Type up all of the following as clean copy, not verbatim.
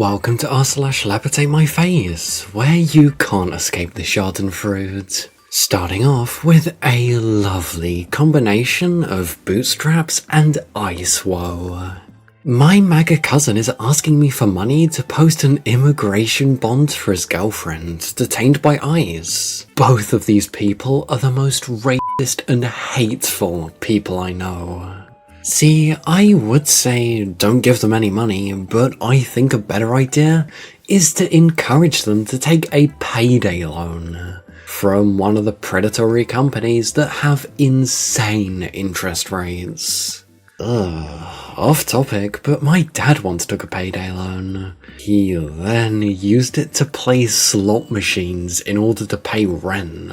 Welcome to r/Levitate My Face, where you can't escape the schadenfreude. Starting off with a lovely combination of bootstraps and ice woe. My MAGA cousin is asking me for money to post an immigration bond for his girlfriend, detained by ICE. Both of these people are the most racist and hateful people I know. See, I would say don't give them any money, but I think a better idea is to encourage them to take a payday loan from one of the predatory companies that have insane interest rates. Off topic, but my dad once took a payday loan. He then used it to play slot machines in order to pay rent.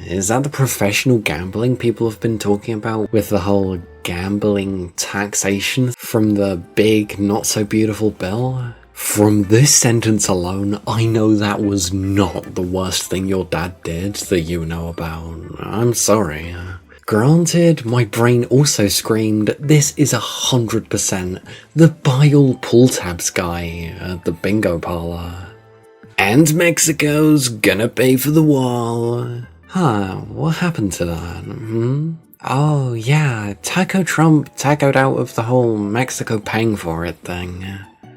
Is that the professional gambling people have been talking about with the whole gambling taxation from the big not so beautiful bill? From this sentence alone, I know that was not the worst thing your dad did that you know about. I'm sorry. Granted, my brain also screamed, this is 100% the bile pull tabs guy at the bingo parlor. And Mexico's gonna pay for the wall. What happened to that? Oh yeah, Taco Trump tacoed out of the whole Mexico paying for it thing.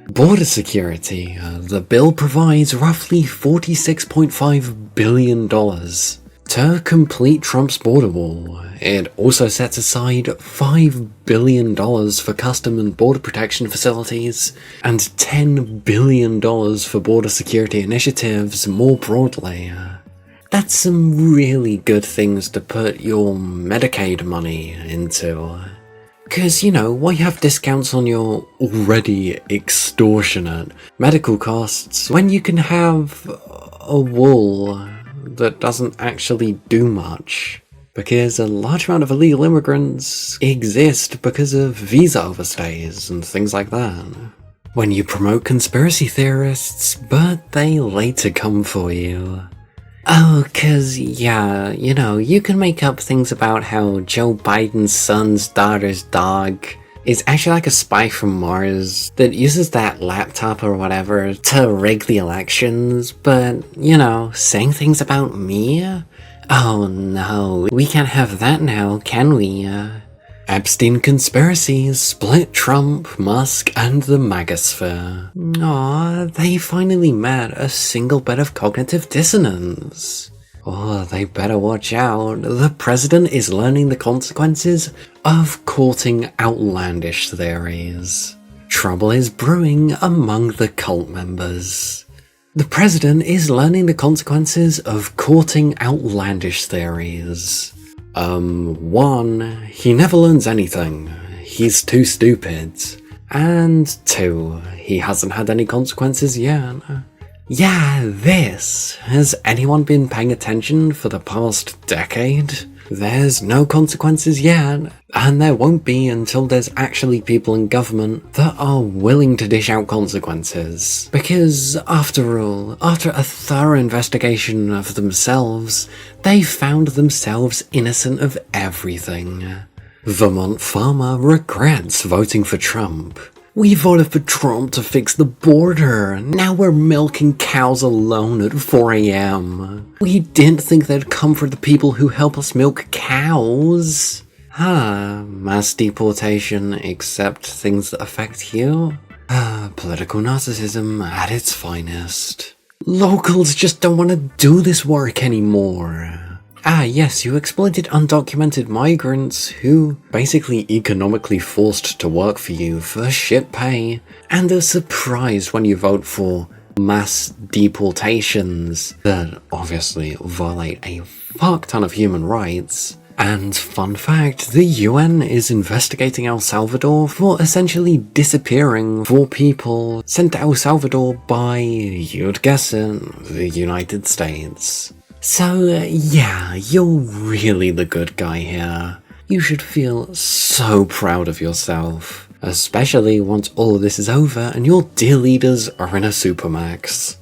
Border security. The bill provides roughly $46.5 billion to complete Trump's border wall. It also sets aside $5 billion for custom and border protection facilities, and $10 billion for border security initiatives more broadly. That's some really good things to put your Medicaid money into. Cause, why have discounts on your already extortionate medical costs when you can have a wall that doesn't actually do much? Because a large amount of illegal immigrants exist because of visa overstays and things like that. When you promote conspiracy theorists, but they later come for you. Oh, cause, you can make up things about how Joe Biden's son's daughter's dog is actually like a spy from Mars that uses that laptop or whatever to rig the elections, but, saying things about me? Oh no, we can't have that now, can we? Epstein conspiracies split Trump, Musk, and the MAGAsphere. Aw, they finally met a single bit of cognitive dissonance. Oh, they better watch out. The president is learning the consequences of courting outlandish theories. Trouble is brewing among the cult members. The president is learning the consequences of courting outlandish theories. 1, he never learns anything. He's too stupid. And 2, he hasn't had any consequences yet. Yeah, this. Has anyone been paying attention for the past decade? There's no consequences yet, and there won't be until there's actually people in government that are willing to dish out consequences. Because, after all, after a thorough investigation of themselves, they found themselves innocent of everything. Vermont farmer regrets voting for Trump. We voted for Trump to fix the border. Now we're milking cows alone at 4 a.m. We didn't think they'd come for the people who help us milk cows. Mass deportation, except things that affect you? Political narcissism at its finest. Locals just don't want to do this work anymore. Yes, you exploited undocumented migrants who basically economically forced to work for you for shit pay, and are surprised when you vote for mass deportations that obviously violate a fuck ton of human rights. And fun fact, the UN is investigating El Salvador for essentially disappearing 4 people sent to El Salvador by, you'd guess it, the United States. So, yeah, you're really the good guy here. You should feel so proud of yourself, especially once all of this is over and your dear leaders are in a supermax.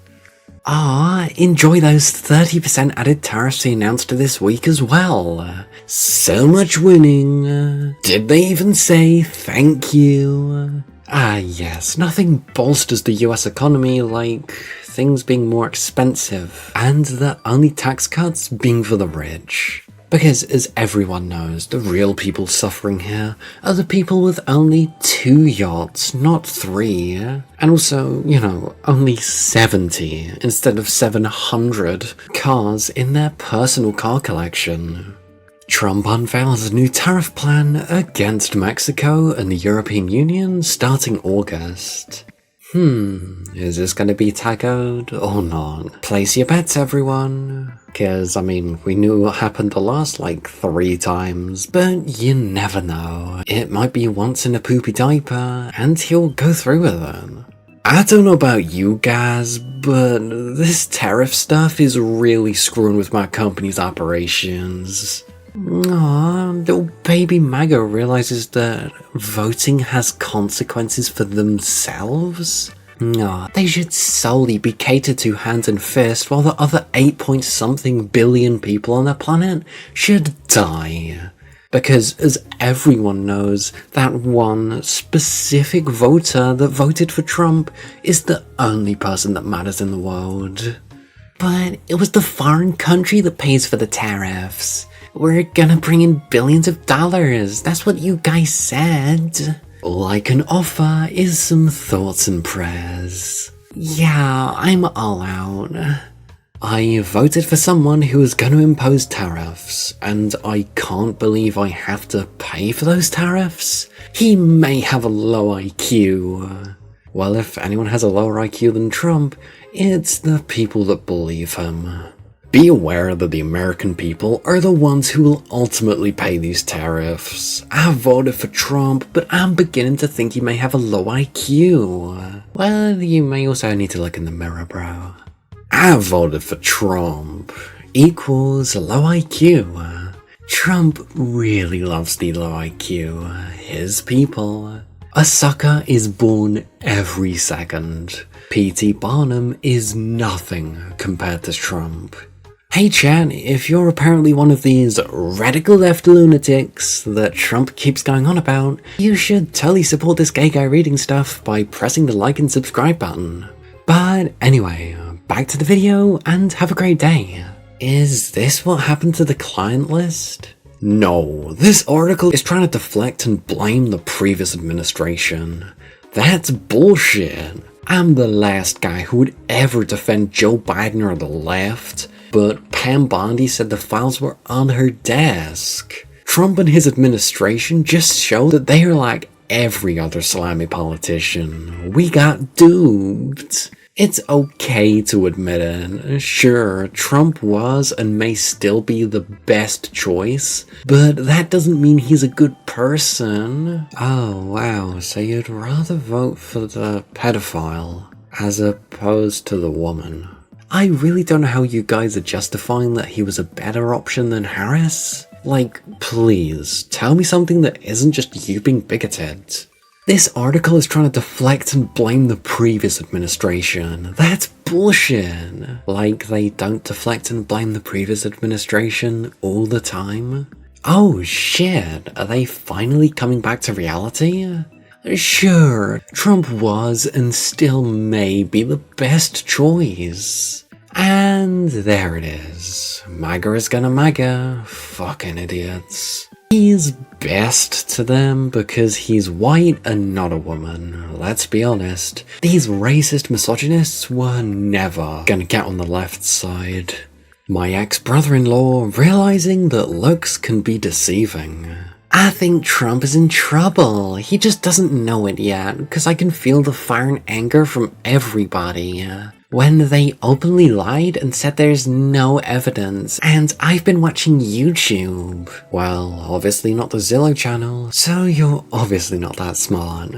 Enjoy those 30% added tariffs they announced this week as well. So much winning. Did they even say thank you? Yes, nothing bolsters the US economy like things being more expensive, and the only tax cuts being for the rich. Because, as everyone knows, the real people suffering here are the people with only 2 yachts, not 3. And also, only 70 instead of 700 cars in their personal car collection. Trump unveils a new tariff plan against Mexico and the European Union starting August. Is this gonna be tackled or not? Place your bets, everyone. Cause, we knew what happened the last, 3 times, but you never know. It might be once in a poopy diaper, and he'll go through with it. I don't know about you guys, but this tariff stuff is really screwing with my company's operations. Aw, little baby MAGA realizes that voting has consequences for themselves? Aw, they should solely be catered to hand and fist while the other 8-point-something billion people on the planet should die. Because, as everyone knows, that one specific voter that voted for Trump is the only person that matters in the world. But it was the foreign country that pays for the tariffs. We're gonna bring in billions of dollars, that's what you guys said. All I can offer is some thoughts and prayers. Yeah, I'm all out. I voted for someone who is gonna impose tariffs, and I can't believe I have to pay for those tariffs. He may have a low IQ. Well, if anyone has a lower IQ than Trump, it's the people that believe him. Be aware that the American people are the ones who will ultimately pay these tariffs. I voted for Trump, but I'm beginning to think he may have a low IQ. Well, you may also need to look in the mirror, bro. I voted for Trump equals low IQ. Trump really loves the low IQ. His people. A sucker is born every second. P.T. Barnum is nothing compared to Trump. Hey chat, if you're apparently one of these radical left lunatics that Trump keeps going on about, you should totally support this gay guy reading stuff by pressing the like and subscribe button. But anyway, back to the video and have a great day. Is this what happened to the client list? No, this article is trying to deflect and blame the previous administration. That's bullshit. I'm the last guy who would ever defend Joe Biden or the left. But Pam Bondi said the files were on her desk. Trump and his administration just show that they are like every other slimy politician. We got duped. It's okay to admit it. Sure, Trump was and may still be the best choice, but that doesn't mean he's a good person. Oh wow, so you'd rather vote for the pedophile as opposed to the woman. I really don't know how you guys are justifying that he was a better option than Harris. Like, please, tell me something that isn't just you being bigoted. This article is trying to deflect and blame the previous administration. That's bullshit. Like, they don't deflect and blame the previous administration all the time. Oh shit, are they finally coming back to reality? Sure, Trump was and still may be the best choice. And there it is. MAGA is gonna MAGA. Fucking idiots. He's best to them because he's white and not a woman. Let's be honest. These racist misogynists were never gonna get on the left side. My ex-brother-in-law realizing that looks can be deceiving. I think Trump is in trouble. He just doesn't know it yet, because I can feel the fire and anger from everybody. When they openly lied and said there's no evidence, and I've been watching YouTube. Well, obviously not the Zillow channel, so you're obviously not that smart.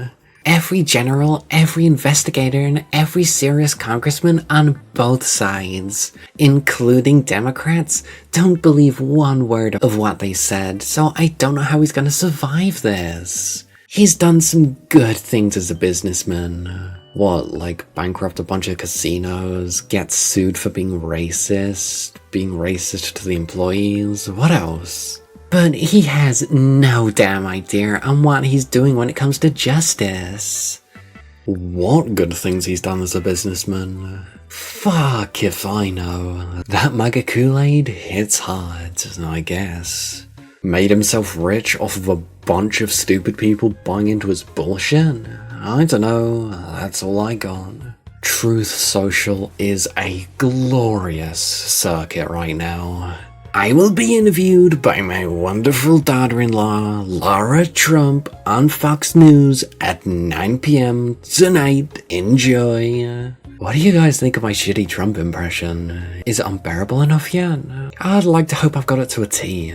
Every general, every investigator, and every serious congressman on both sides, including Democrats, don't believe one word of what they said, so I don't know how he's gonna survive this. He's done some good things as a businessman. What, like bankrupt a bunch of casinos, get sued for being racist to the employees, what else? But he has no damn idea on what he's doing when it comes to justice. What good things he's done as a businessman. Fuck if I know. That MAGA Kool-Aid hits hard, I guess. Made himself rich off of a bunch of stupid people buying into his bullshit? I don't know, that's all I got. Truth Social is a glorious circuit right now. I will be interviewed by my wonderful daughter-in-law, Laura Trump, on Fox News at 9 PM tonight. Enjoy. What do you guys think of my shitty Trump impression? Is it unbearable enough yet? I'd like to hope I've got it to a T.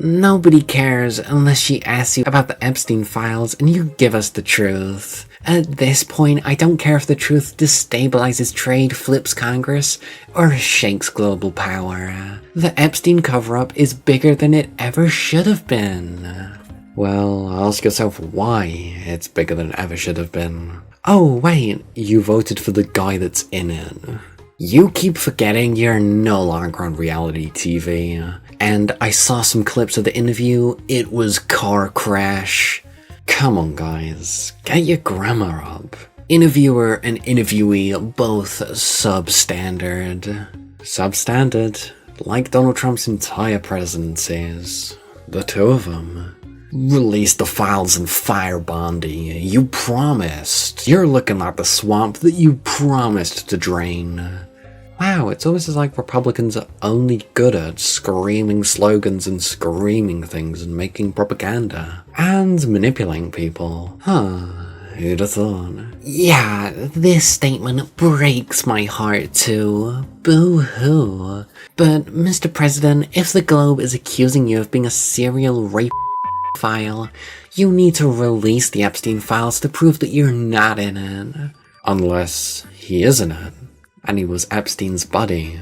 Nobody cares unless she asks you about the Epstein files and you give us the truth. At this point, I don't care if the truth destabilizes trade, flips Congress, or shakes global power. The Epstein cover-up is bigger than it ever should have been. Well, ask yourself why it's bigger than it ever should have been. Oh wait, you voted for the guy that's in it. You keep forgetting you're no longer on reality TV. And I saw some clips of the interview, it was car crash. Come on guys, get your grammar up. Interviewer and interviewee both substandard. Substandard, like Donald Trump's entire presidencies. The two of them. Release the files and fire Bondi. You promised. You're looking like the swamp that you promised to drain. Wow, it's almost as like Republicans are only good at screaming slogans and screaming things and making propaganda. And manipulating people. Huh, who'd have thought? Yeah, this statement breaks my heart too. Boo-hoo. But, Mr. President, if the Globe is accusing you of being a serial rape file, you need to release the Epstein files to prove that you're not in it. Unless he is in it. And he was Epstein's buddy.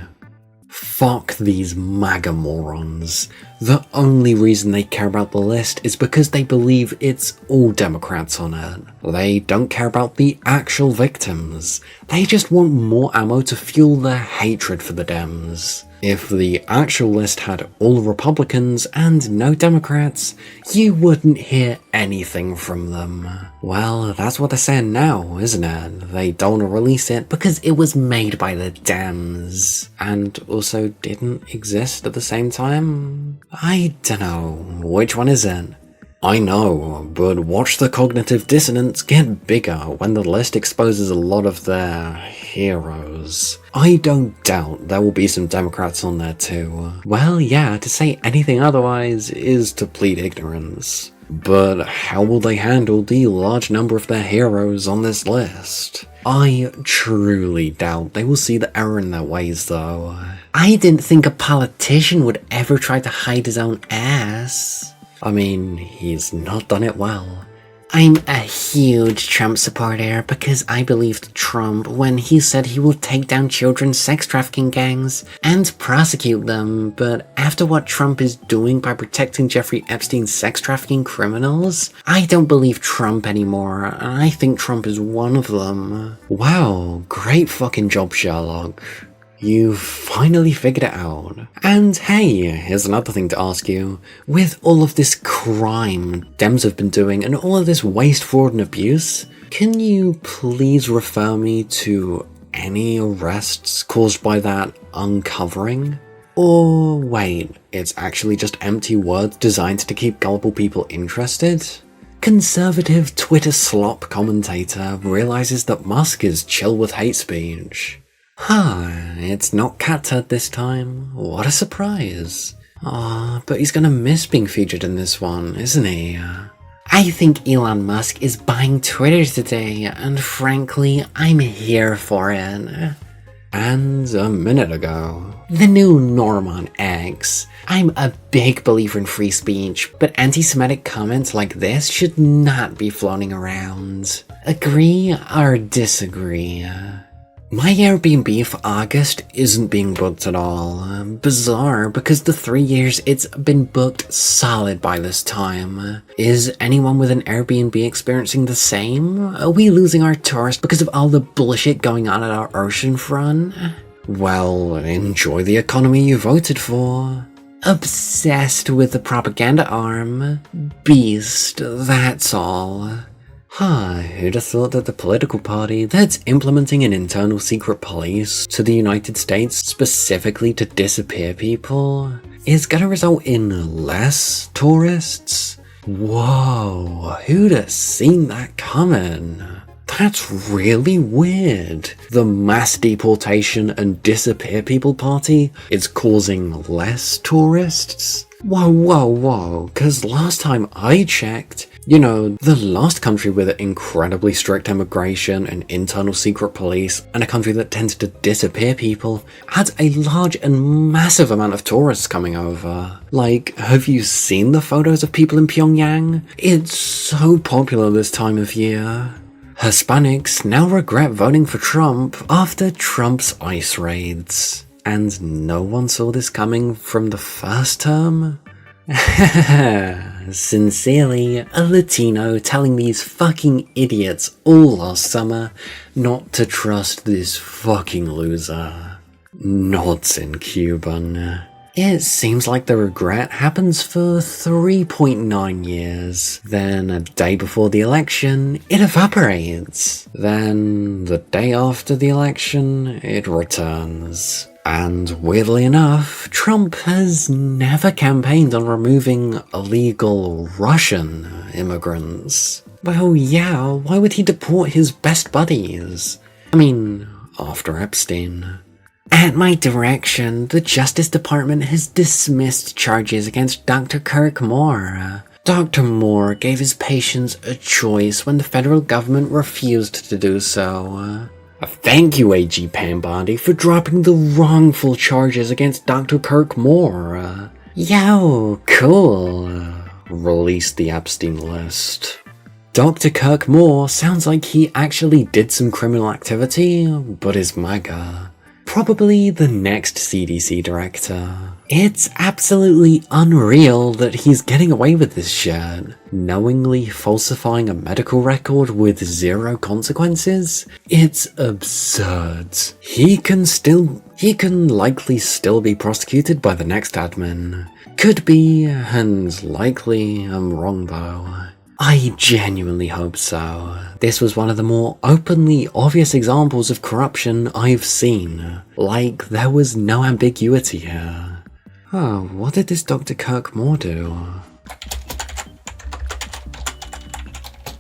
Fuck these MAGA morons. The only reason they care about the list is because they believe it's all Democrats on it. They don't care about the actual victims. They just want more ammo to fuel their hatred for the Dems. If the actual list had all Republicans and no Democrats, you wouldn't hear anything from them. Well, that's what they're saying now, isn't it? They don't want to release it because it was made by the Dems. And also didn't exist at the same time? I dunno, which one is it? I know, but watch the cognitive dissonance get bigger when the list exposes a lot of their heroes. I don't doubt there will be some Democrats on there too. Well, yeah, to say anything otherwise is to plead ignorance. But how will they handle the large number of their heroes on this list? I truly doubt they will see the error in their ways though. I didn't think a politician would ever try to hide his own ass. I mean, he's not done it well. I'm a huge Trump supporter because I believed Trump when he said he would take down children's sex trafficking gangs and prosecute them, but after what Trump is doing by protecting Jeffrey Epstein's sex trafficking criminals, I don't believe Trump anymore, and I think Trump is one of them. Wow, great fucking job, Sherlock. You finally figured it out. And hey, here's another thing to ask you. With all of this crime Dems have been doing and all of this waste, fraud and abuse, can you please refer me to any arrests caused by that uncovering? Or wait, it's actually just empty words designed to keep gullible people interested? Conservative Twitter slop commentator realizes that Musk is chill with hate speech. Huh, it's not cat turd this time. What a surprise. Aw, but he's gonna miss being featured in this one, isn't he? I think Elon Musk is buying Twitter today, and frankly, I'm here for it. And a minute ago. The new norm on X. I'm a big believer in free speech, but anti-Semitic comments like this should not be floating around. Agree or disagree? My Airbnb for August isn't being booked at all. Bizarre, because the 3 years it's been booked solid by this time. Is anyone with an Airbnb experiencing the same? Are we losing our tourists because of all the bullshit going on at our ocean front? Well, enjoy the economy you voted for. Obsessed with the propaganda arm. Beast, that's all. Who'd have thought that the political party that's implementing an internal secret police to the United States specifically to disappear people is gonna result in less tourists? Whoa, who'd have seen that coming? That's really weird. The mass deportation and disappear people party is causing less tourists? Whoa, cause last time I checked, the last country with incredibly strict immigration and internal secret police, and a country that tends to disappear people, had a large and massive amount of tourists coming over. Like, have you seen the photos of people in Pyongyang? It's so popular this time of year. Hispanics now regret voting for Trump after Trump's ICE raids. And no one saw this coming from the first term? Sincerely, a Latino telling these fucking idiots all last summer not to trust this fucking loser. Nods in Cuban. It seems like the regret happens for 3.9 years. Then, a day before the election, it evaporates. Then, the day after the election, it returns. And weirdly enough, Trump has never campaigned on removing illegal Russian immigrants. Well, yeah, why would he deport his best buddies? I mean, after Epstein. At my direction, the Justice Department has dismissed charges against Dr. Kirk Moore. Dr. Moore gave his patients a choice when the federal government refused to do so. Thank you, AG Pambondi, for dropping the wrongful charges against Dr. Kirk Moore. Yo, cool. Release the Epstein list. Dr. Kirk Moore sounds like he actually did some criminal activity, but is MAGA. Probably the next CDC director. It's absolutely unreal that he's getting away with this shit. Knowingly falsifying a medical record with zero consequences? It's absurd. He can likely still be prosecuted by the next admin. Could be, and likely, I'm wrong though. I genuinely hope so. This was one of the more openly obvious examples of corruption I've seen. Like, there was no ambiguity here. Oh, what did this Dr. Kirk Moore do?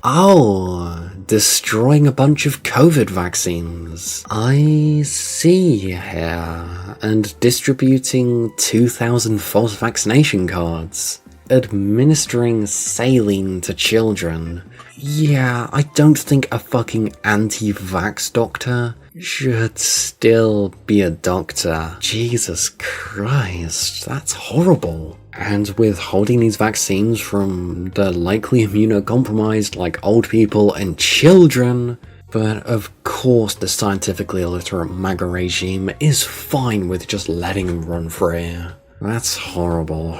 Oh, destroying a bunch of COVID vaccines. I see here. And distributing 2,000 false vaccination cards. Administering saline to children. Yeah, I don't think a fucking anti-vax doctor should still be a doctor. Jesus Christ, that's horrible. And withholding these vaccines from the likely immunocompromised like old people and children. But of course the scientifically illiterate MAGA regime is fine with just letting them run free. That's horrible.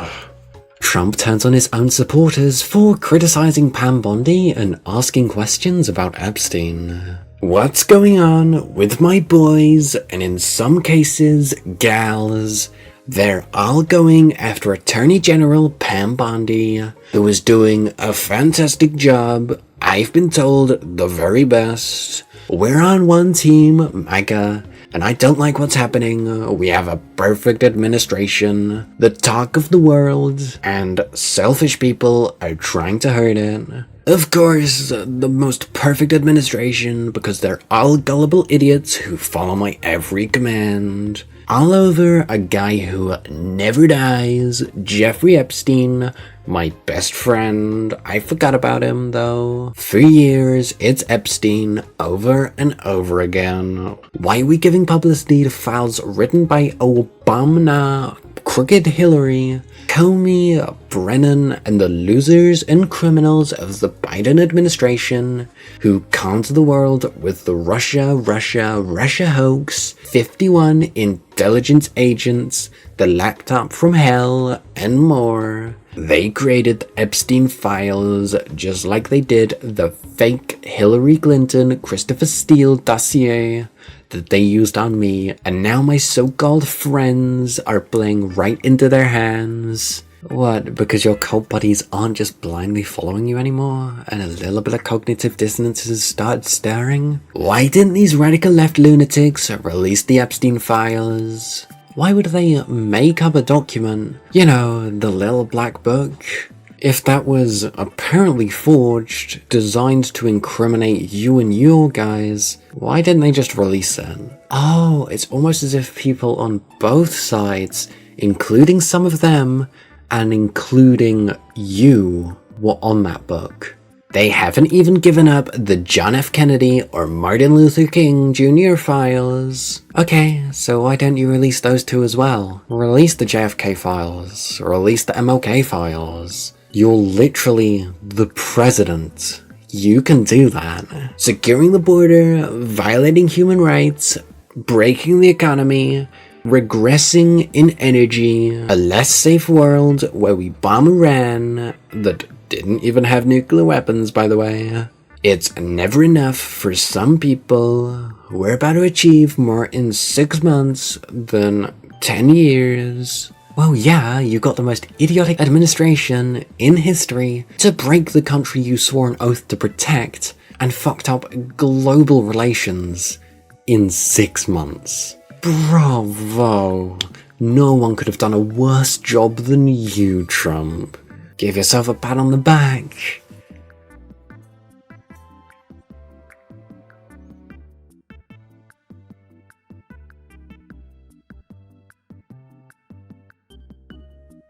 Trump turns on his own supporters for criticizing Pam Bondi and asking questions about Epstein. What's going on with my boys, and in some cases, gals? They're all going after Attorney General Pam Bondi, who is doing a fantastic job. I've been told the very best. We're on one team, MAGA. And I don't like what's happening. We have a perfect administration, the talk of the world, and selfish people are trying to hurt it. Of course, the most perfect administration because they're all gullible idiots who follow my every command. All over a guy who never dies, Jeffrey Epstein, my best friend. I forgot about him though. For years, it's Epstein over and over again. Why are we giving publicity to files written by Obama, crooked Hillary, Comey, Brennan, and the losers and criminals of the Biden administration who conned the world with the Russia hoax, 51 intelligence agents, the laptop from hell, and more? They created Epstein files just like they did the fake Hillary Clinton Christopher Steele dossier that they used on me, and now my so-called friends are playing right into their hands. What, because your cult buddies aren't just blindly following you anymore, and a little bit of cognitive dissonance has started stirring? Why didn't these radical left lunatics release the Epstein files? Why would they make up a document? You know, the little black book? If that was apparently forged, designed to incriminate you and your guys, why didn't they just release it? Oh, it's almost as if people on both sides, including some of them, and including you, were on that book. They haven't even given up the John F. Kennedy or Martin Luther King Jr. files. Okay, so why don't you release those two as well? Release the JFK files, release the MLK files. You're literally the president. You can do that. Securing the border, violating human rights, breaking the economy, regressing in energy, a less safe world where we bomb Iran, that didn't even have nuclear weapons, by the way. It's never enough for some people. We're about to achieve more in 6 months than 10 years. Well, yeah, you got the most idiotic administration in history to break the country you swore an oath to protect and fucked up global relations in 6 months. Bravo! No one could have done a worse job than you, Trump. Give yourself a pat on the back.